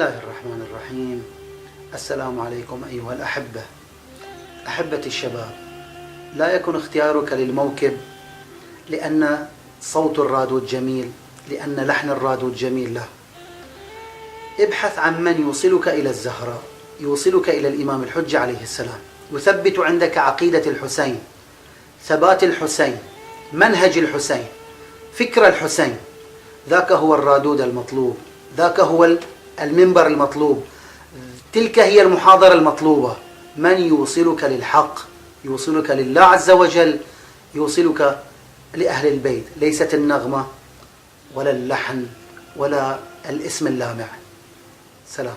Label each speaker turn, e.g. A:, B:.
A: الله الرحمن الرحيم. السلام عليكم أيها الأحبة، أحبتي الشباب. لا يكن اختيارك للموكب لأن صوت الرادود جميل، لأن لحن الرادود جميل، لا. ابحث عن من يوصلك إلى الزهراء، يوصلك إلى الإمام الحجة عليه السلام، يثبت عندك عقيدة الحسين، ثبات الحسين، منهج الحسين، فكر الحسين. ذاك هو الرادود المطلوب، ذاك هو المنبر المطلوب، تلك هي المحاضرة المطلوبة. من يوصلك للحق، يوصلك لله عز وجل، يوصلك لأهل البيت، ليست النغمة ولا اللحن ولا الاسم اللامع. سلام.